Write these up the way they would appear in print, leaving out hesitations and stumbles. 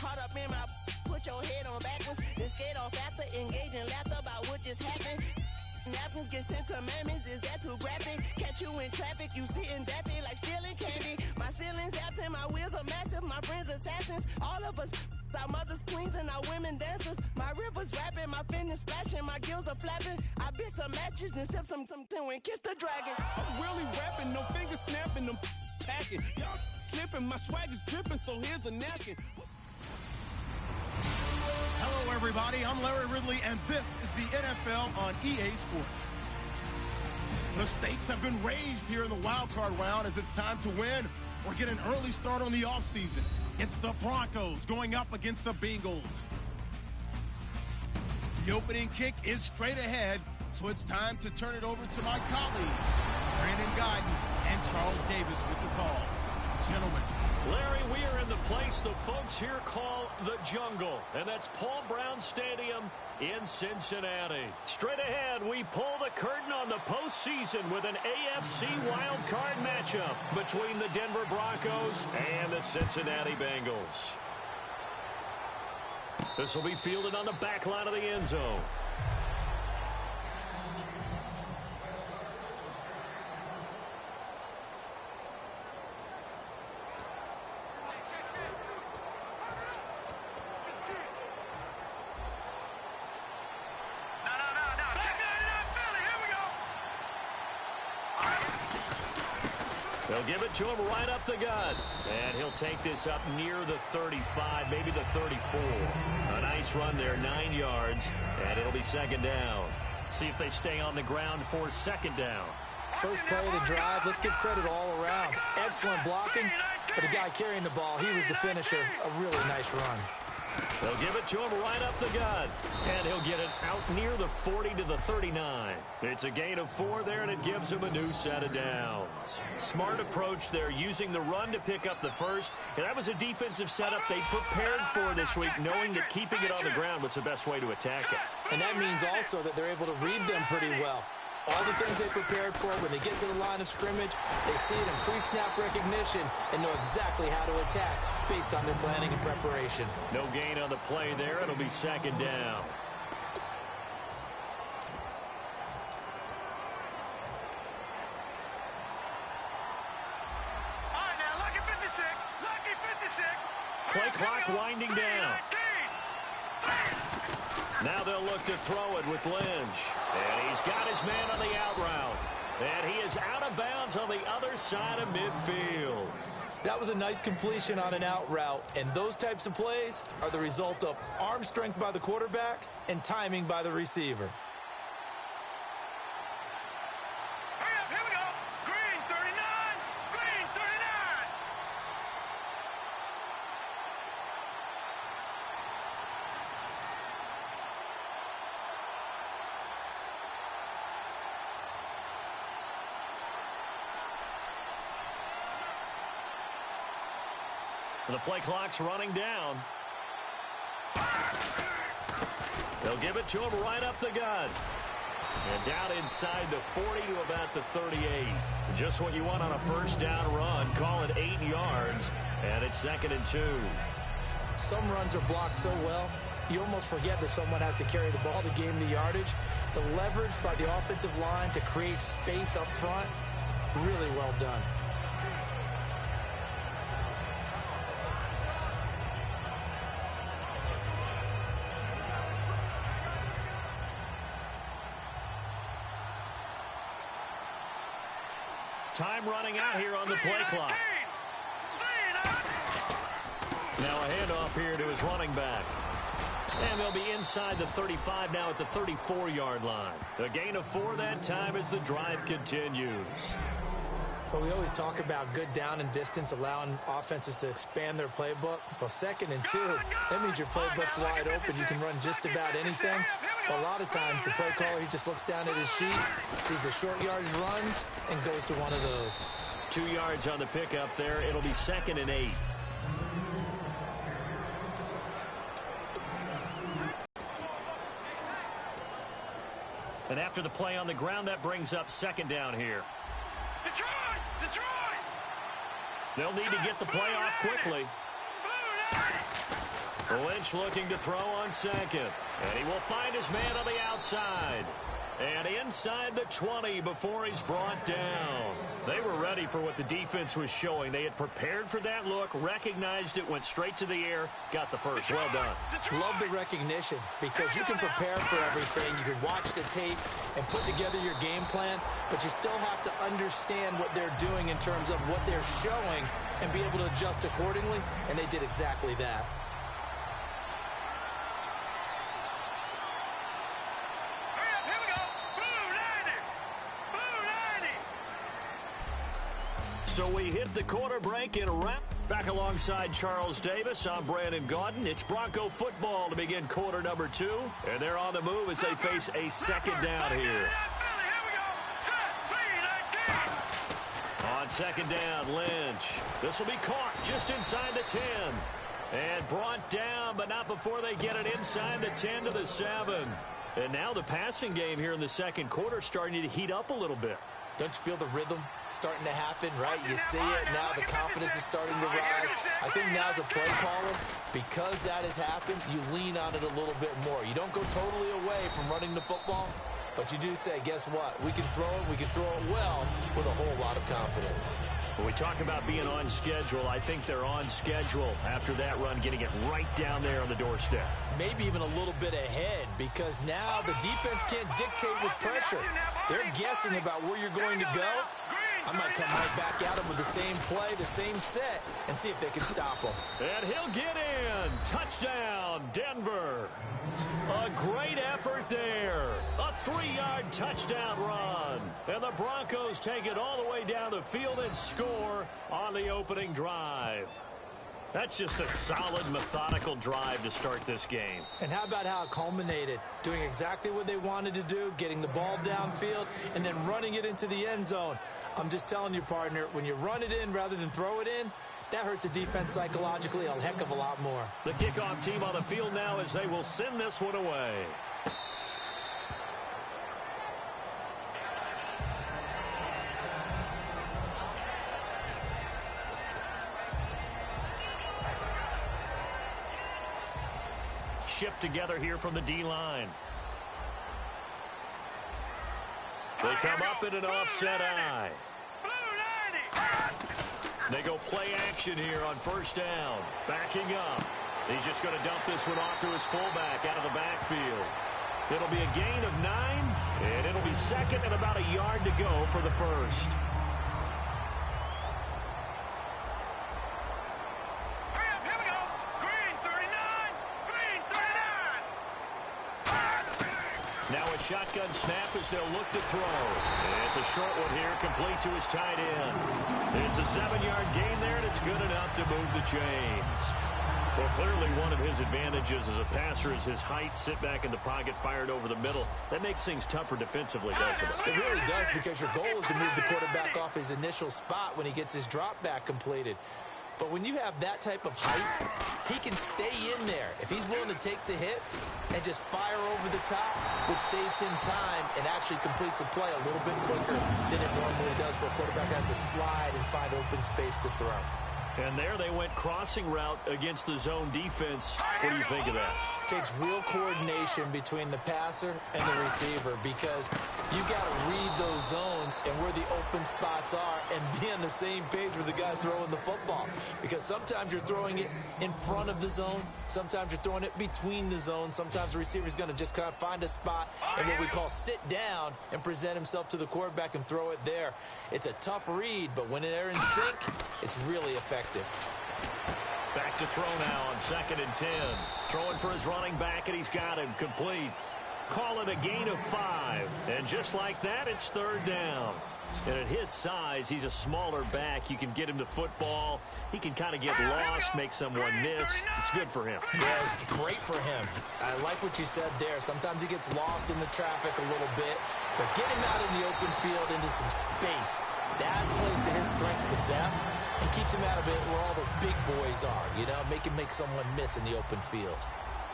caught up in my put your head on backwards, then skate off after, engage in laughter about what just happened. Napkins get sent to mammies, is that too graphic? Catch you in traffic, you sitting dappy like stealing candy. My ceiling's absent, my wheels are massive, my friends assassins. All of us, our mothers queens and our women dancers. My rivers rapping, my fingers splashing, my gills are flapping. I bit some matches, then sip some and kiss the dragon. I'm really rapping, no fingers snapping, I'm packing. Y'all slipping, my swag is dripping, so here's a napkin. Hello, everybody. I'm Larry Ridley, and this is the NFL on EA Sports. The stakes have been raised here in the wild card round as it's time to win or get an early start on the offseason. It's the Broncos going up against the Bengals. The opening kick is straight ahead, so it's time to turn it over to my colleagues, Brandon Guyton and Charles Davis with the call. Gentlemen. Larry, we are in the place the folks here call the Jungle, and that's Paul Brown Stadium in Cincinnati. Straight ahead, we pull the curtain on the postseason with an AFC wildcard matchup between the Denver Broncos and the Cincinnati Bengals. This will be fielded on the back line of the end zone. They'll give it to him right up the gut. And he'll take this up near the 35, maybe the 34. A nice run there, 9 yards, and it'll be second down. See if they stay on the ground for second down. First play of the drive, let's give credit all around. Excellent blocking, but the guy carrying the ball, he was the finisher. A really nice run. They'll give it to him right up the gut. And he'll get it out near the 40 to the 39. It's a gain of 4 there, and it gives him a new set of downs. Smart approach there, using the run to pick up the first. And that was a defensive setup they prepared for this week, knowing that keeping it on the ground was the best way to attack it. And that means also that they're able to read them pretty well. All the things they prepared for, when they get to the line of scrimmage, they see it in pre-snap recognition and know exactly how to attack based on their planning and preparation. No gain on the play there. It'll be second down. All right, now, lucky 56. Lucky 56. Play clock winding down. Now they'll look to throw it with Lynch. And he's got his man on the out route. And he is out of bounds on the other side of midfield. That was a nice completion on an out route. And those types of plays are the result of arm strength by the quarterback and timing by the receiver. Hurry up, here we go. Green 39. Green 39. The play clock's running down. They'll give it to him right up the gut. And down inside the 40 to about the 38. Just what you want on a first down run. Call it 8 yards. And it's 2nd and 2. Some runs are blocked so well, you almost forget that someone has to carry the ball to gain the yardage. The leverage by the offensive line to create space up front, really well done. Time running out here on the play clock. Now a handoff here to his running back. And they'll be inside the 35 now at the 34-yard line. A gain of 4 that time as the drive continues. Well, we always talk about good down and distance, allowing offenses to expand their playbook. Well, 2nd and 2, that means your playbook's wide open. You can run just about anything. But a lot of times, the play caller, he just looks down at his sheet, sees the short yardage runs, and goes to one of those. 2 yards on the pickup there. It'll be 2nd and 8. And after the play on the ground, that brings up 2nd down here. Detroit! Detroit! They'll need to get the play off quickly. Lynch looking to throw on second. And he will find his man on the outside. And inside the 20 before he's brought down. They were ready for what the defense was showing. They had prepared for that look, recognized it, went straight to the air, got the first. Well done. Love the recognition because you can prepare for everything. You can watch the tape and put together your game plan, but you still have to understand what they're doing in terms of what they're showing and be able to adjust accordingly, and they did exactly that. So we hit the quarter break in a wrap. Back alongside Charles Davis, I'm Brandon Gaudin. It's Bronco football to begin quarter number 2. And they're on the move as they face a second down here. On second down, Lynch. This will be caught just inside the 10. And brought down, but not before they get it inside the 10 to the 7. And now the passing game here in the second quarter starting to heat up a little bit. Don't you feel the rhythm starting to happen, right? You see it now. The confidence is starting to rise. I think now as a play caller, because that has happened, you lean on it a little bit more. You don't go totally away from running the football, but you do say, guess what? We can throw it. We can throw it well with a whole lot of confidence. When we talk about being on schedule, I think they're on schedule after that run, getting it right down there on the doorstep. Maybe even a little bit ahead because now the defense can't dictate with pressure. They're guessing about where you're going to go. I might come right back at them with the same play, the same set, and see if they can stop them. And he'll get in. Touchdown, Denver. A great effort there. A 3-yard touchdown run. And the Broncos take it all the way down the field and score on the opening drive. That's just a solid, methodical drive to start this game. And how about how it culminated? Doing exactly what they wanted to do, getting the ball downfield, and then running it into the end zone. I'm just telling you, partner, when you run it in rather than throw it in, that hurts a defense psychologically a heck of a lot more. The kickoff team on the field now as they will send this one away. Shift together here from the D-line. They come up in an offset eye. They go play action here on first down. Backing up. He's just going to dump this one off to his fullback out of the backfield. It'll be a gain of 9, and it'll be second and about a yard to go for the first. Now a shotgun snap as they'll look to throw. It's a short one here, complete to his tight end. It's a 7-yard gain there, and it's good enough to move the chains. Well, clearly one of his advantages as a passer is his height. Sit back in the pocket, fired over the middle. That makes things tougher defensively, doesn't it? It really does, because your goal is to move the quarterback off his initial spot when he gets his drop back completed. But when you have that type of height, he can stay in there if he's willing to take the hits and just fire over the top, which saves him time and actually completes a play a little bit quicker than it normally does for a quarterback that has to slide and find open space to throw. And there they went crossing route against the zone defense. What do you think of that? Takes real coordination between the passer and the receiver, because you got to read those zones and where the open spots are and be on the same page with the guy throwing the football. Because sometimes you're throwing it in front of the zone. Sometimes you're throwing it between the zones. Sometimes the receiver's going to just kind of find a spot and what we call sit down and present himself to the quarterback and throw it there. It's a tough read, but when they're in sync, it's really effective. Back to throw now on 2nd and 10. Throwing for his running back, and he's got him complete. Call it a gain of 5. And just like that, it's 3rd down. And at his size, he's a smaller back. You can get him to football. He can kind of get lost, make someone miss. It's good for him. Yeah, it's great for him. I like what you said there. Sometimes he gets lost in the traffic a little bit. But get him out in the open field into some space. That plays to his strengths the best and keeps him out of it where all the big boys are, you know, make someone miss in the open field.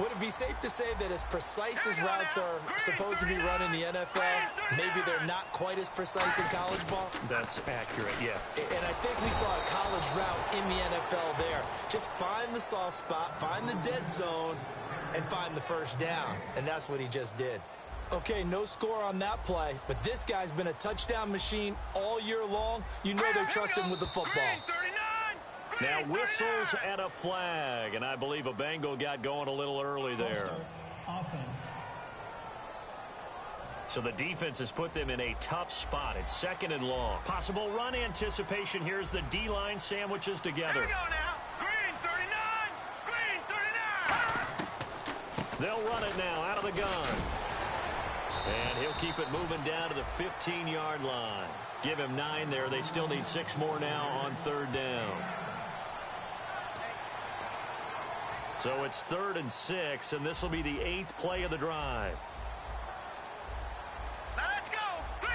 Would it be safe to say that as precise as routes are supposed to be run in the NFL, maybe they're not quite as precise in college ball? That's accurate, yeah. And I think we saw a college route in the NFL there. Just find the soft spot, find the dead zone, and find the first down. And that's what he just did. Okay, no score on that play, but this guy's been a touchdown machine all year long. You know they trust him with the football. Now whistles and a flag, and I believe a Bengal got going a little early there. Offense. So the defense has put them in a tough spot. It's 2nd and long. Possible run anticipation. Here's the D-line sandwiches together. Here we go now. Green 39. They'll run it now out of the gun. And he'll keep it moving down to the 15-yard line. Give him 9 there. They still need 6 more now on 3rd down. So it's 3rd and 6, and this will be the 8th play of the drive. Let's go. 3:19.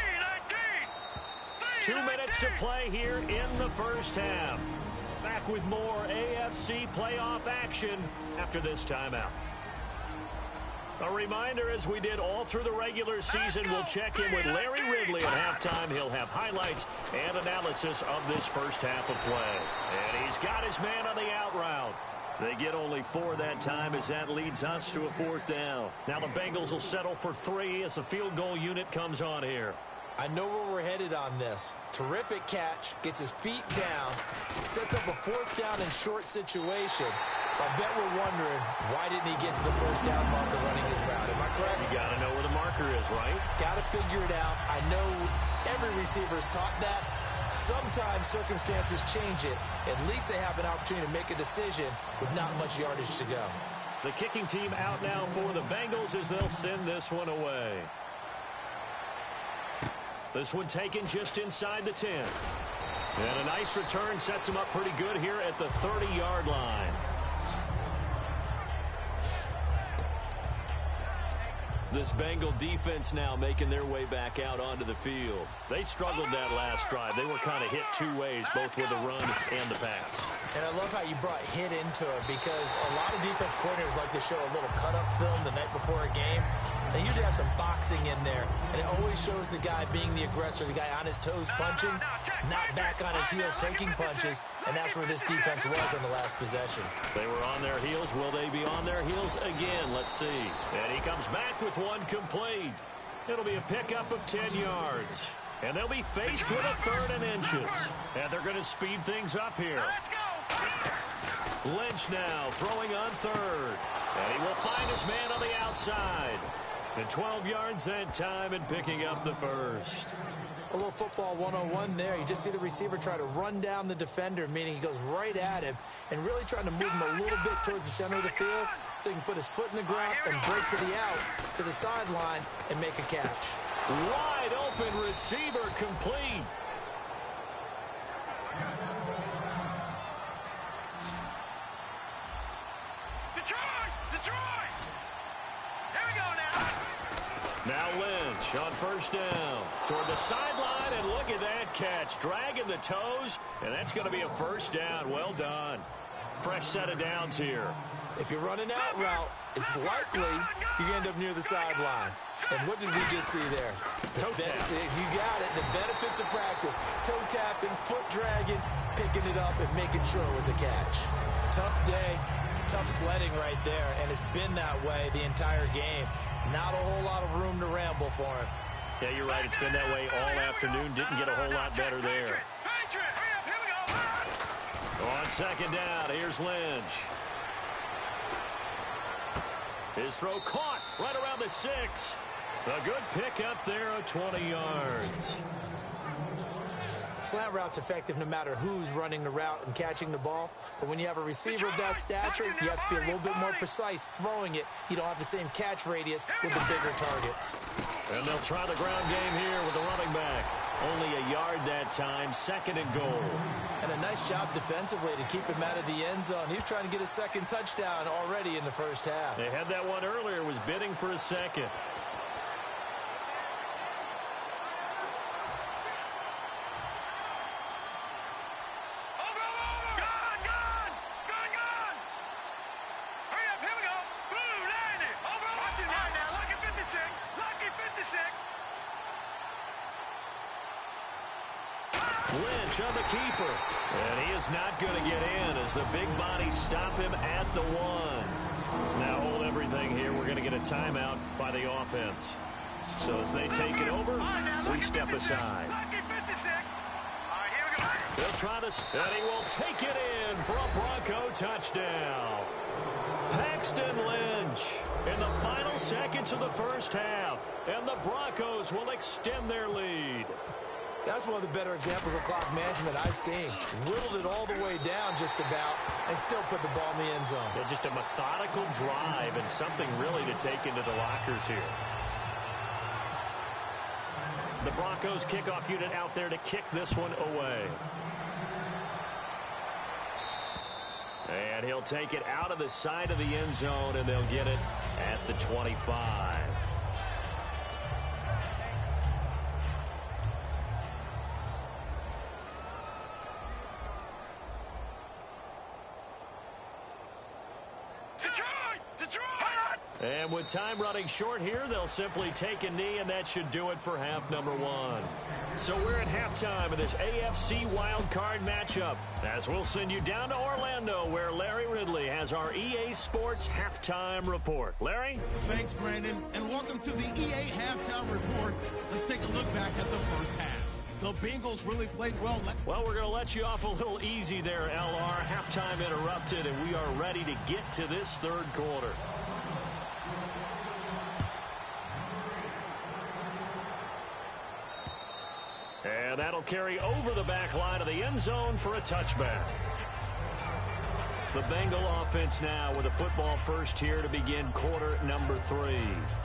2 minutes to play here in the first half. Back with more AFC playoff action after this timeout. A reminder, as we did all through the regular season, we'll check in with Larry Ridley at halftime. He'll have highlights and analysis of this first half of play. And he's got his man on the out route. They get only 4 that time as that leads us to a 4th down. Now the Bengals will settle for 3 as the field goal unit comes on here. I know where we're headed on this. Terrific catch, gets his feet down, sets up a 4th down and short situation. I bet we're wondering, why didn't he get to the first down marker running his route? Am I correct? You got to know where the marker is, right? Got to figure it out. I know every receiver's taught that. Sometimes circumstances change it. At least they have an opportunity to make a decision with not much yardage to go. The kicking team out now for the Bengals as they'll send this one away. This one taken just inside the 10. And a nice return sets him up pretty good here at the 30-yard line. This Bengal defense now making their way back out onto the field. They struggled that last drive. They were kind of hit 2 ways, both with the run and the pass. And I love how you brought hit into it, because a lot of defense coordinators like to show a little cut-up film the night before a game. They usually have some boxing in there, and it always shows the guy being the aggressor, the guy on his toes punching, not back on his heels taking punches, and that's where this defense was on the last possession. They were on their heels. Will they be on their heels again? Let's see. And he comes back with one complete. It'll be a pickup of 10 yards. And they'll be faced with a 3rd and inches. And they're going to speed things up here. Let's go. Lynch now throwing on 3rd. And he will find his man on the outside. And 12 yards that time and picking up the first. A little football 101 there. You just see the receiver try to run down the defender, meaning he goes right at him and really trying to move him a little bit towards the center of the field so he can put his foot in the ground and break to the out, to the sideline, and make a catch. Wide open receiver complete. Detroit! Here we go now. Now Lynch on 1st down toward the sideline, and look at that catch, dragging the toes, and that's going to be a 1st down. Well done. Fresh set of downs here. If you run an out route, it's likely you end up near the sideline. And what did we just see there? Toe tap. You got it. The benefits of practice. Toe tapping, foot dragging, picking it up, and making sure it was a catch. Tough day, tough sledding right there, and it's been that way the entire game. Not a whole lot of room to ramble for him. Yeah, you're right. It's been that way all afternoon. Didn't get a whole lot better there. On 2nd down, here's Lynch. His throw caught right around the 6. A good pickup there of 20 yards. Slant route's effective no matter who's running the route and catching the ball. But when you have a receiver of that stature, you have to be a little bit more precise throwing it. You don't have the same catch radius with the bigger targets. And they'll try the ground game here with the running back. Only a yard that time, 2nd and goal. And a nice job defensively to keep him out of the end zone. He was trying to get a 2nd touchdown already in the first half. They had that one earlier, was bidding for a 2nd. Gone! Hurry up, here we go. Blue push on the keeper. And he is not going to get in as the big bodies stop him at the 1. Now hold everything here. We're going to get a timeout by the offense. So as they take it over, we step aside. They'll try this, and he will take it in for a Bronco touchdown. Paxton Lynch in the final seconds of the first half, and the Broncos will extend their lead. That's one of the better examples of clock management I've seen. Whittled it all the way down just about and still put the ball in the end zone. Yeah, just a methodical drive and something really to take into the lockers here. The Broncos kickoff unit out there to kick this one away. And he'll take it out of the side of the end zone, and they'll get it at the 25. And with time running short here, they'll simply take a knee, and that should do it for half number 1. So we're at halftime of this AFC wildcard matchup, as we'll send you down to Orlando, where Larry Ridley has our EA Sports halftime report. Larry? Thanks, Brandon, and welcome to the EA halftime report. Let's take a look back at the first half. The Bengals really played well. Well, we're going to let you off a little easy there, LR. Halftime interrupted, and we are ready to get to this third quarter. And that'll carry over the back line of the end zone for a touchback. The Bengal offense now with a football first here to begin quarter number 3.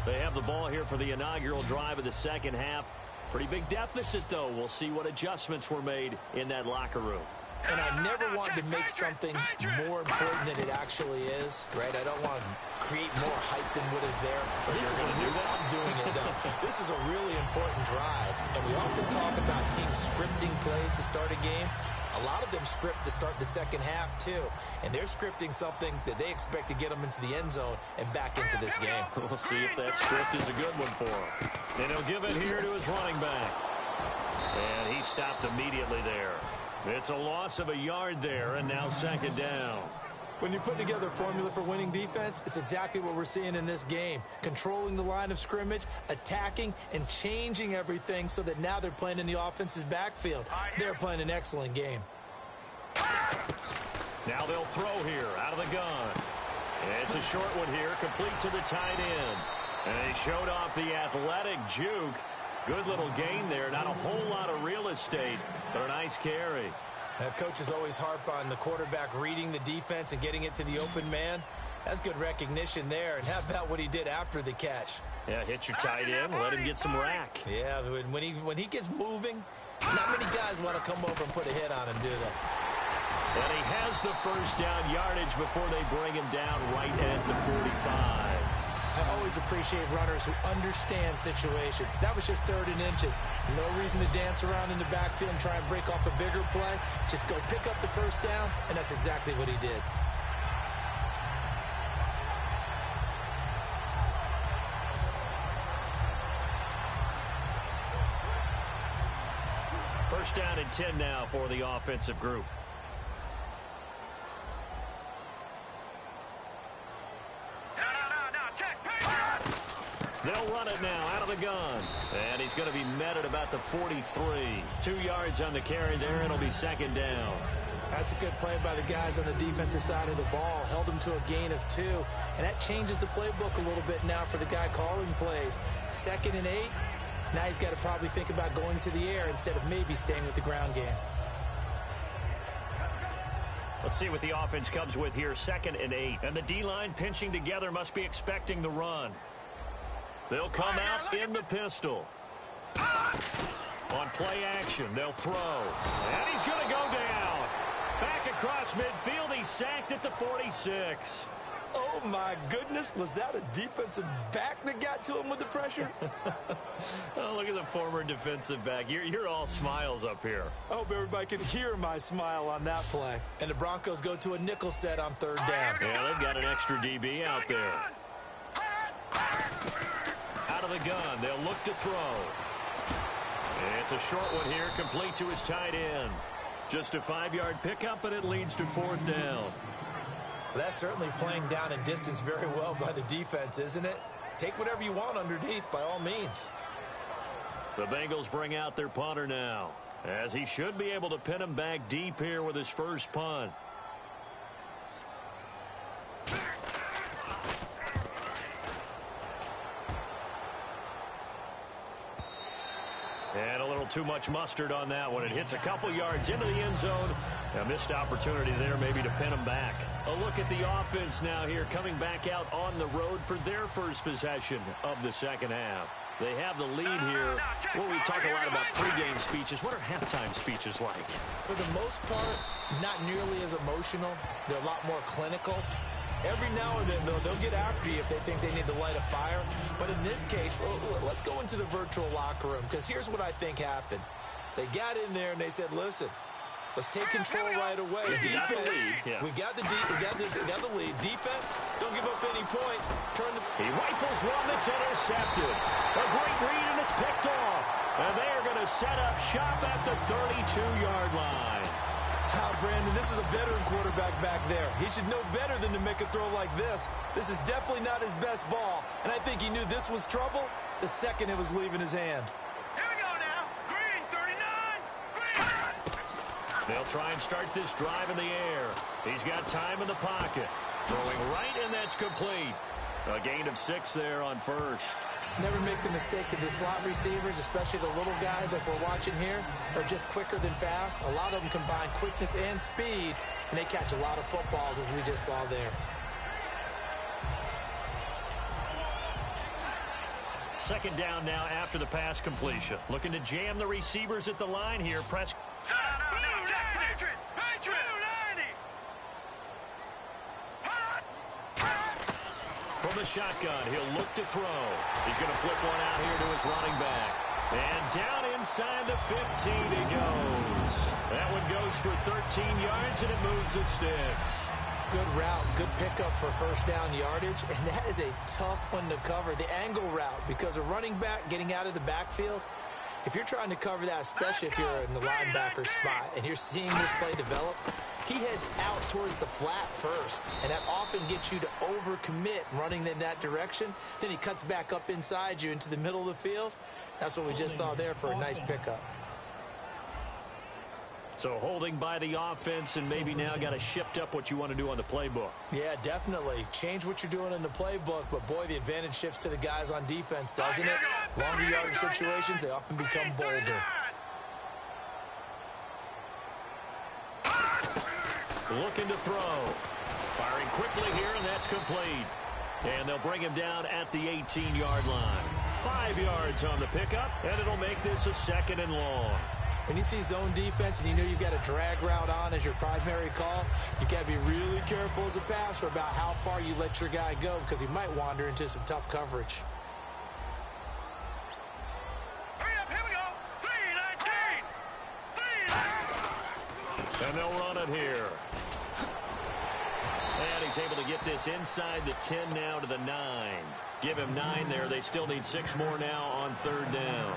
They have the ball here for the inaugural drive of the second half. Pretty big deficit, though. We'll see what adjustments were made in that locker room. And I never want to make something more important than it actually is, right? I don't want to create more hype than what is there. But this is I'm doing it, though. This is a really important drive. And we often talk about teams scripting plays to start a game. A lot of them script to start the second half, too. And they're scripting something that they expect to get them into the end zone and back into this game. We'll see if that script is a good one for him. And he'll give it here to his running back. And he stopped immediately there. It's a loss of a yard there, and now second down. When you put together a formula for winning defense, it's exactly what we're seeing in this game. Controlling the line of scrimmage, attacking, and changing everything so that now they're playing in the offense's backfield. They're playing an excellent game. Now they'll throw here out of the gun. It's a short one here, complete to the tight end. And they showed off the athletic juke. Good little gain there. Not a whole lot of real estate, but a nice carry. Coaches always harp on the quarterback reading the defense and getting it to the open man. That's good recognition there. And how about what he did after the catch? Yeah, hit your tight end, let him get some rack. Yeah, when he gets moving, not many guys want to come over and put a hit on him, do they? And he has the first down yardage before they bring him down right at the 45. I always appreciate runners who understand situations. That was just 3rd and inches. No reason to dance around in the backfield and try and break off a bigger play. Just go pick up the first down, and that's exactly what he did. First down and 10 now for the offensive group. They'll run it now out of the gun. And he's going to be met at about the 43. 2 yards on the carry there, and it'll be second down. That's a good play by the guys on the defensive side of the ball. Held him to a gain of 2. And that changes the playbook a little bit now for the guy calling plays. 2nd and 8. Now he's got to probably think about going to the air instead of maybe staying with the ground game. Let's see what the offense comes with here. 2nd and 8. And the D-line pinching together must be expecting the run. They'll come out in the pistol. On play action, they'll throw. And he's going to go down. Back across midfield, he's sacked at the 46. Oh, my goodness. Was that a defensive back that got to him with the pressure? Oh, look at the former defensive back. You're all smiles up here. I hope everybody can hear my smile on that play. And the Broncos go to a nickel set on 3rd down. Yeah, they've got an extra DB out there. Out of the gun, they'll look to throw. It's a short one here, complete to his tight end. Just a 5-yard pickup, and it leads to 4th down. Well, that's certainly playing down and distance very well by the defense, isn't it? Take whatever you want underneath, by all means. The Bengals bring out their punter now, as he should be able to pin him back deep here with his first punt. And a little too much mustard on that one. It hits a couple yards into the end zone. A missed opportunity there maybe to pin him back. A look at the offense now here, coming back out on the road for their first possession of the second half. They have the lead here. Well, we talk a lot about pregame speeches. What are halftime speeches like? For the most part, not nearly as emotional. They're a lot more clinical. Every now and then, though, they'll get after you if they think they need to light a fire. But in this case, let's go into the virtual locker room, because here's what I think happened. They got in there and they said, listen, let's take control right away. Defense, we got the lead. Defense, don't give up any points. He rifles one that's intercepted. A great read, and it's picked off. And they are going to set up shop at the 32-yard line. Brandon, this is a veteran quarterback back there. He should know better than to make a throw like this. This is definitely not his best ball, and I think he knew this was trouble the second it was leaving his hand. Here we go now. Green, 39. Green. They'll try and start this drive in the air. He's got time in the pocket. Throwing right, and that's complete. A gain of 6 there on first. Never make the mistake that the slot receivers, especially the little guys like we're watching here, are just quicker than fast. A lot of them combine quickness and speed, and they catch a lot of footballs, as we just saw there. Second down now after the pass completion. Looking to jam the receivers at the line here. Press. No, Jack Patriot. Patriot. 90. From the shotgun, he'll look to throw. He's going to flip one out here to his running back. And down inside the 15 he goes. That one goes for 13 yards, and it moves the sticks. Good route, good pickup for first down yardage, and that is a tough one to cover, the angle route, because a running back getting out of the backfield, if you're trying to cover that, especially if you're in the linebacker spot and you're seeing this play develop, he heads out towards the flat first, and that often gets you to overcommit running in that direction. Then he cuts back up inside you into the middle of the field. That's what we just saw there for a nice pickup. So holding by the offense, and maybe now got to shift up what you want to do on the playbook. Yeah, definitely. Change what you're doing in the playbook, but boy, the advantage shifts to the guys on defense, doesn't it? Longer yardage situations, they often become bolder. Looking to throw. Firing quickly here, and that's complete. And they'll bring him down at the 18-yard line. 5 yards on the pickup, and it'll make this a second and long. When you see zone defense and you know you've got a drag route on as your primary call, you got to be really careful as a passer about how far you let your guy go, because he might wander into some tough coverage. Hurry up, here we go. 3-19. And they'll run it here. And he's able to get this inside the 10 now to the 9. Give him 9 there. They still need 6 more now on third down.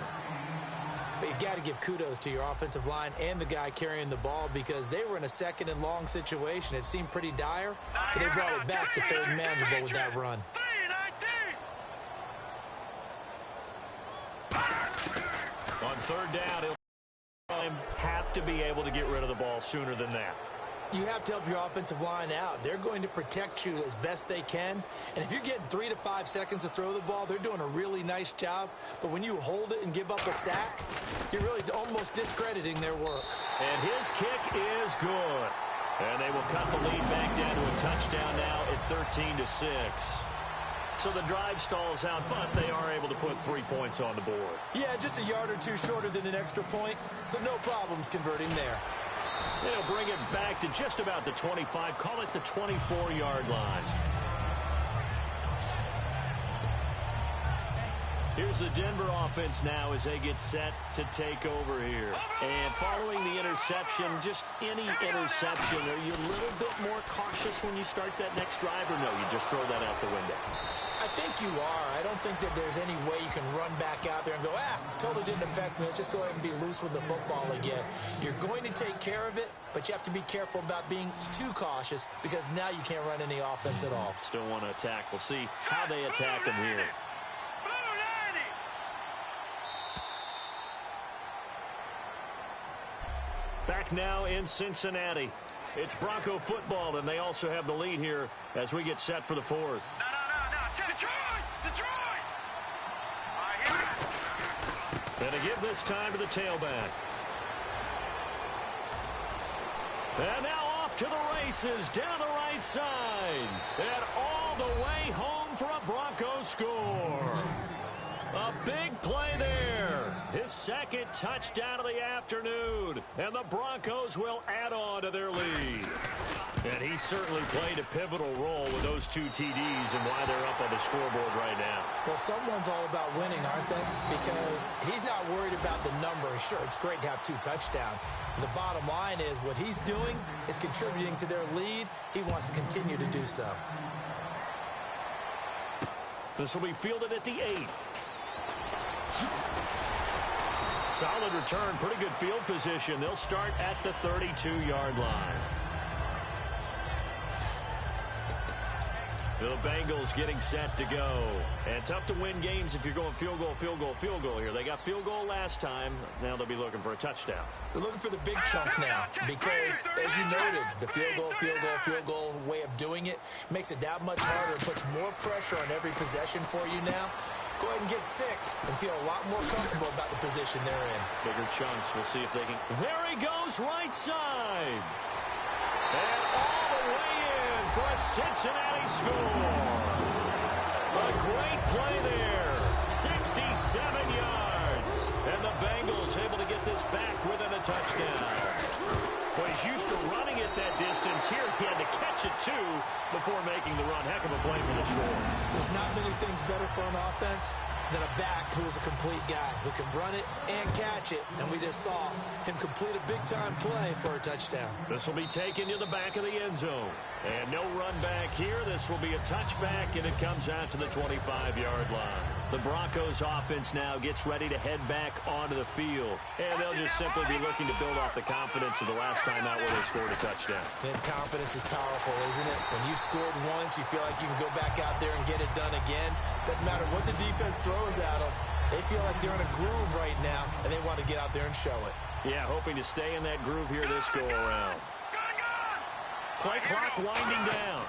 But you got to give kudos to your offensive line and the guy carrying the ball, because they were in a second and long situation. It seemed pretty dire, but they brought it back to third and manageable with that run. 3-19. On third down, he'll have to be able to get rid of the ball sooner than that. You have to help your offensive line out. They're going to protect you as best they can. And if you're getting 3 to 5 seconds to throw the ball, they're doing a really nice job. But when you hold it and give up a sack, you're really almost discrediting their work. And his kick is good. And they will cut the lead back down to a touchdown now at 13-6. So the drive stalls out, but they are able to put 3 points on the board. Yeah, just a yard or two shorter than an extra point. So no problems converting there. They'll bring it back to just about the 25. Call it the 24-yard line. Here's the Denver offense now as they get set to take over here. And following the interception, just any interception, are you a little bit more cautious when you start that next drive, or no, you just throw that out the window? I think you are. I don't think that there's any way you can run back out there and go, totally didn't affect me. Let's just go ahead and be loose with the football again. You're going to take care of it, but you have to be careful about being too cautious because now you can't run any offense at all. Still want to attack. We'll see how they attack them here. Back now in Cincinnati. It's Bronco football, and they also have the lead here as we get set for the fourth. No. Detroit! All right, here. And to give this time to the tailback. And now off to the races down the right side. And all the way home for a Broncos score. A big play there. His second touchdown of the afternoon. And the Broncos will add on to their lead. And he certainly played a pivotal role with those 2 TDs and why they're up on the scoreboard right now. Well, someone's all about winning, aren't they? Because he's not worried about the number. Sure, it's great to have 2 touchdowns. The bottom line is what he's doing is contributing to their lead. He wants to continue to do so. This will be fielded at the 8. Solid return, pretty good field position. They'll start at the 32-yard line. The Bengals getting set to go. And tough to win games if you're going field goal here. They got field goal last time. Now they'll be looking for a touchdown. They're looking for the big chunk now because, as you noted, the field goal way of doing it makes it that much harder. It puts more pressure on every possession for you now. Go ahead and get 6 and feel a lot more comfortable about the position they're in. Bigger chunks. We'll see if they can. There he goes, right side. And all the way in for a Cincinnati score. A great play there. 67 yards. And the Bengals able to get this back within a touchdown. Well, he's used to running it that distance. Here he had to catch it, too, before making the run. Heck of a play for the score. There's not many things better for an offense than a back who's a complete guy who can run it and catch it. And we just saw him complete a big-time play for a touchdown. This will be taken to the back of the end zone. And no run back here. This will be a touchback, and it comes out to the 25-yard line. The Broncos offense now gets ready to head back onto the field. And they'll just simply be looking to build off the confidence of the last time out where they scored a touchdown. And confidence is powerful, isn't it? When you scored once, you feel like you can go back out there and get it done again. Doesn't matter what the defense throws at them. They feel like they're in a groove right now, and they want to get out there and show it. Yeah, hoping to stay in that groove here this go-around. Play clock winding down.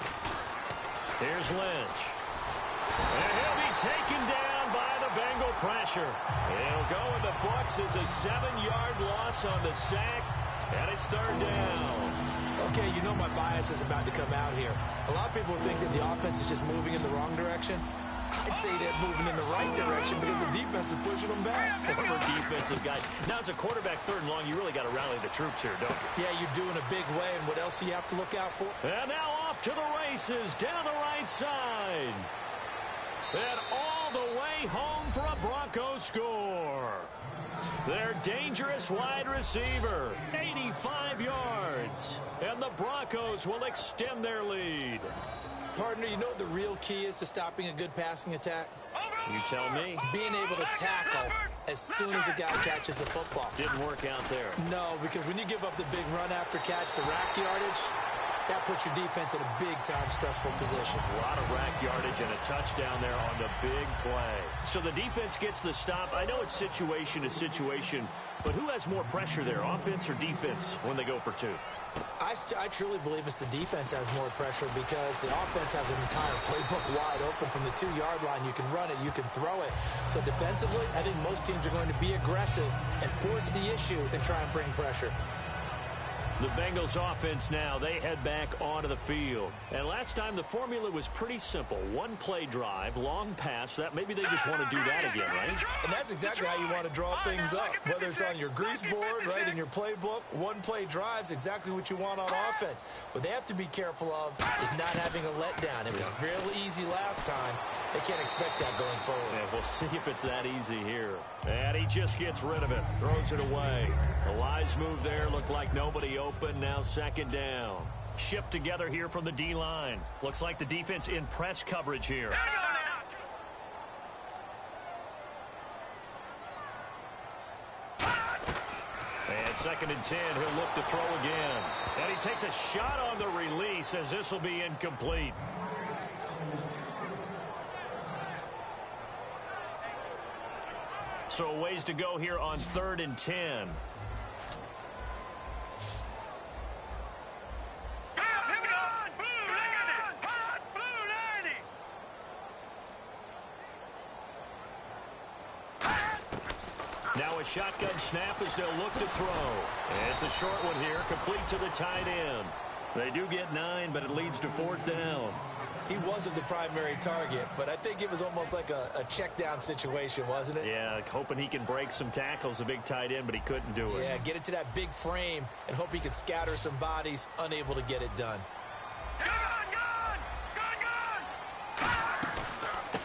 Here's Lynch. And he'll be taken down by the Bengal pressure. He'll go in the books as a 7-yard loss on the sack, and it's 3rd down. Okay, you know my bias is about to come out here. A lot of people think that the offense is just moving in the wrong direction. I'd say they're moving in the right direction because the defense is pushing them back. Former defensive guy. Now, as a quarterback 3rd and long, you really got to rally the troops here, don't you? Yeah, you're doing a big way, and what else do you have to look out for? And now off to the races down the right side. And all the way home for a Broncos score. Their dangerous wide receiver, 85 yards. And the Broncos will extend their lead. Partner, you know what the real key is to stopping a good passing attack? You tell me. Being able to tackle as soon as a guy catches the football. Didn't work out there. No, because when you give up the big run after catch, the rack yardage, that puts your defense in a big-time stressful position. A lot of rack yardage and a touchdown there on the big play. So the defense gets the stop. I know it's situation to situation, but who has more pressure there, offense or defense, when they go for 2? I truly believe it's the defense has more pressure because the offense has an entire playbook wide open from the 2-yard line. You can run it, you can throw it. So defensively, I think most teams are going to be aggressive and force the issue and try and bring pressure. The Bengals offense now, they head back onto the field. And last time the formula was pretty simple. One play drive, long pass. That maybe they just want to do that again, right? And that's exactly how you want to draw things up. Whether it's on your grease board, right, in your playbook, one play drive's exactly what you want on offense. What they have to be careful of is not having a letdown. It was real easy last time. They can't expect that going forward. Yeah, we'll see if it's that easy here. And he just gets rid of it, throws it away. The Lions move there, look like nobody open, now second down. Shift together here from the D-line. Looks like the defense in press coverage here. And second and 10, he'll look to throw again. And he takes a shot on the release as this will be incomplete. So a ways to go here on 3rd and 10. Now a shotgun snap as they'll look to throw. And it's a short one here, complete to the tight end. They do get 9, but it leads to 4th down. He wasn't the primary target, but I think it was almost like a check down situation, wasn't it? Yeah, hoping he can break some tackles, a big tight end, but he couldn't do it. Yeah, get it to that big frame and hope he can scatter some bodies, unable to get it done.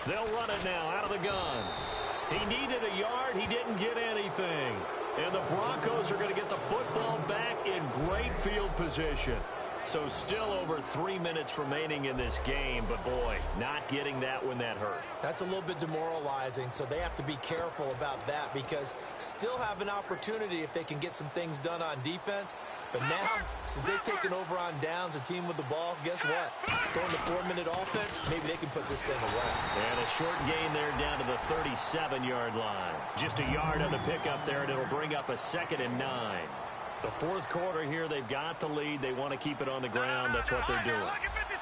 They'll run it now out of the gun. He needed a yard. He didn't get anything. And the Broncos are going to get the football back in great field position. So still over 3 minutes remaining in this game, but boy, not getting that when that hurt. That's a little bit demoralizing, so they have to be careful about that because still have an opportunity if they can get some things done on defense. But now, since they've taken over on downs, a team with the ball, guess what? Going to 4-minute offense, maybe they can put this thing away. And a short gain there down to the 37-yard line. Just a yard on the pickup there, and it'll bring up a 2nd and 9. The 4th quarter here, they've got the lead. They want to keep it on the ground. That's what they're doing.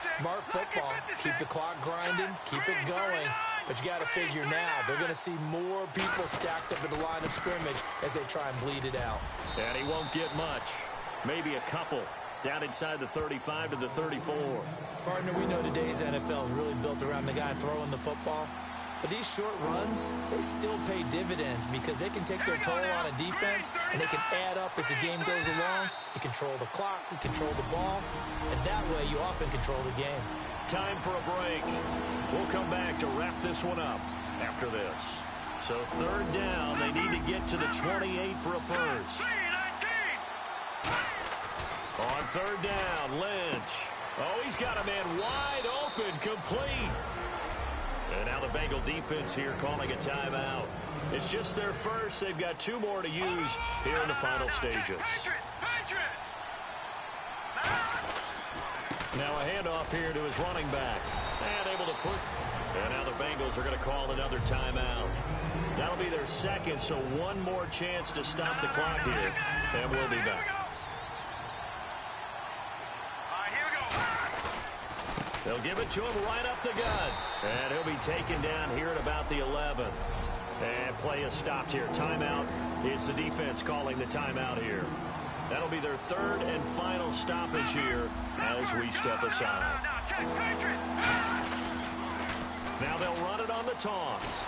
Smart football. Keep the clock grinding. Keep it going. But you got to figure now, they're going to see more people stacked up at the line of scrimmage as they try and bleed it out. And he won't get much. Maybe a couple. Down inside the 35 to the 34. Partner, we know today's NFL is really built around the guy throwing the football. But these short runs, they still pay dividends because they can take their toll on a defense and they can add up as the game goes along. You control the clock, you control the ball, and that way you often control the game. Time for a break. We'll come back to wrap this one up after this. So 3rd down, they need to get to the 28 for a first. On 3rd down, Lynch. Oh, he's got a man wide open, complete. And now the Bengal defense here calling a timeout. It's just their first. They've got 2 more to use here in the final stages. Now a handoff here to his running back. And able to put. And now the Bengals are going to call another timeout. That'll be their 2nd, so 1 more chance to stop the clock here. And we'll be back. They'll give it to him right up the gut. And he'll be taken down here at about the 11. And play is stopped here. Timeout. It's the defense calling the timeout here. That'll be their 3rd and final stoppage here as we step aside. Now they'll run it on the toss.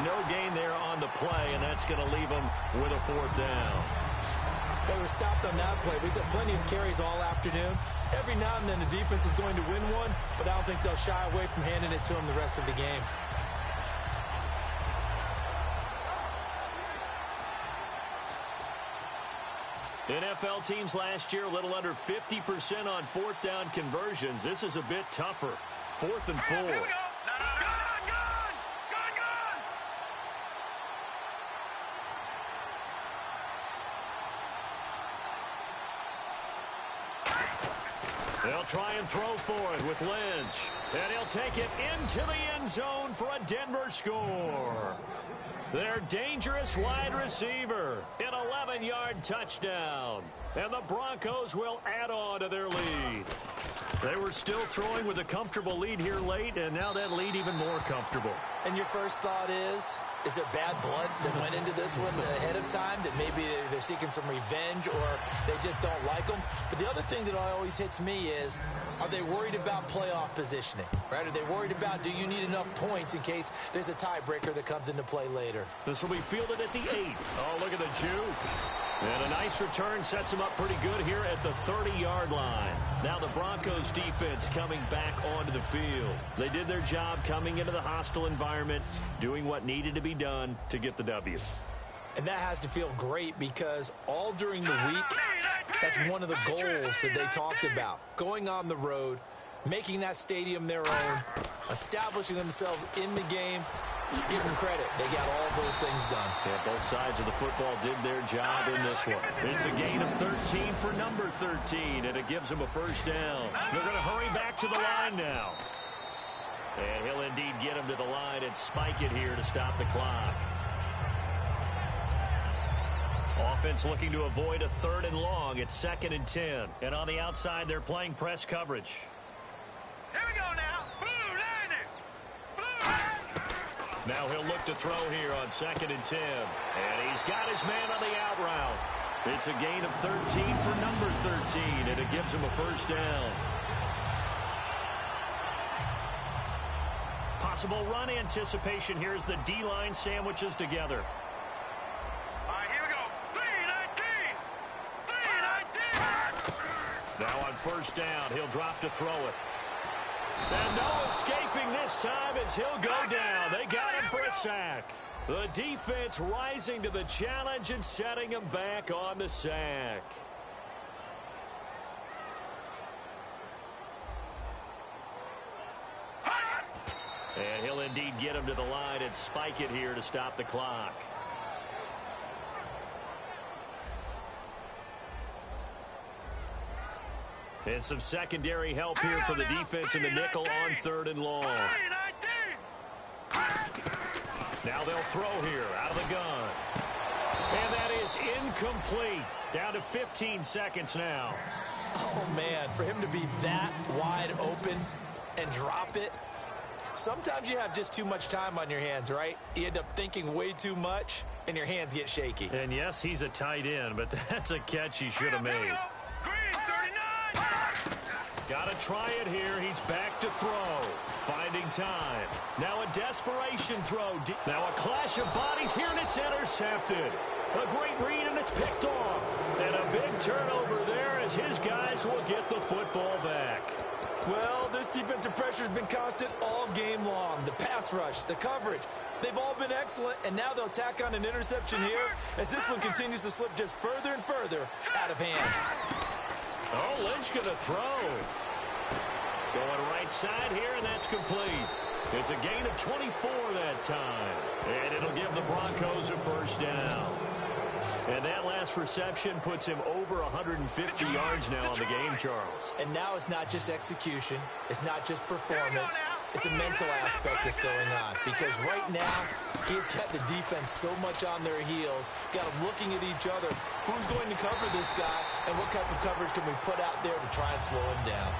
No gain there on the play, and that's going to leave them with a 4th down. They were stopped on that play. We've had plenty of carries all afternoon. Every now and then the defense is going to win one, but I don't think they'll shy away from handing it to them the rest of the game. NFL teams last year a little under 50% on 4th down conversions. This is a bit tougher. 4th and 4. They'll try and throw for it with Lynch. And he'll take it into the end zone for a Denver score. Their dangerous wide receiver. An 11-yard touchdown. And the Broncos will add on to their lead. They were still throwing with a comfortable lead here late, and now that lead even more comfortable. And your first thought is, Is there bad blood that went into this one ahead of time, that maybe they're seeking some revenge or they just don't like them? But the other thing that always hits me is, are they worried about playoff positioning, right? Are they worried about, do you need enough points in case there's a tiebreaker that comes into play later? This will be fielded at the 8. Oh, look at the juke. And a nice return sets him up pretty good here at the 30-yard line. Now the Broncos defense coming back onto the field. They did their job coming into the hostile environment, doing what needed to be done to get the W. And that has to feel great because all during the week, that's one of the goals that they talked about. Going on the road, making that stadium their own, establishing themselves in the game. Give them credit. They got all those things done. Yeah, both sides of the football did their job in this one. It's a gain of 13 for number 13, and it gives them a first down. They're going to hurry back to the line now. And he'll indeed get him to the line and spike it here to stop the clock. Offense looking to avoid a 3rd and long. It's 2nd and 10. And on the outside, they're playing press coverage. Here we go now. Blue landing. Blue landing. Now he'll look to throw here on 2nd and 10. And he's got his man on the out route. It's a gain of 13 for number 13, and it gives him a first down. Possible run anticipation here as the D-line sandwiches together. All right, here we go. 3-19. 3-19. Now on first down, he'll drop to throw it. And no escaping this time as he'll go down. They got him for a sack. The defense rising to the challenge and setting him back on the sack. And he'll indeed get him to the line and spike it here to stop the clock. And some secondary help here for the defense in the nickel on 3rd and long. Now they'll throw here out of the gun. And that is incomplete. Down to 15 seconds now. Oh, man, for him to be that wide open and drop it. Sometimes you have just too much time on your hands, right? You end up thinking way too much, and your hands get shaky. And yes, he's a tight end, but that's a catch he should have made. Got to try it here. He's back to throw. Finding time. Now a desperation throw. Now a clash of bodies here, and it's intercepted. A great read, and it's picked off. And a big turnover there as his guys will get the football back. Well, this defensive pressure has been constant all game long. The pass rush, the coverage, they've all been excellent, and now they'll tack on an interception here as this one continues to slip just further and further out of hand. Oh, Lynch going to throw. Going right side here, and that's complete. It's a gain of 24 that time. And it'll give the Broncos a first down. And that last reception puts him over 150 yards now on the game, Charles. And now it's not just execution. It's not just performance. It's a mental aspect that's going on. Because right now, he's got the defense so much on their heels, got them looking at each other. Who's going to cover this guy, and what type of coverage can we put out there to try and slow him down?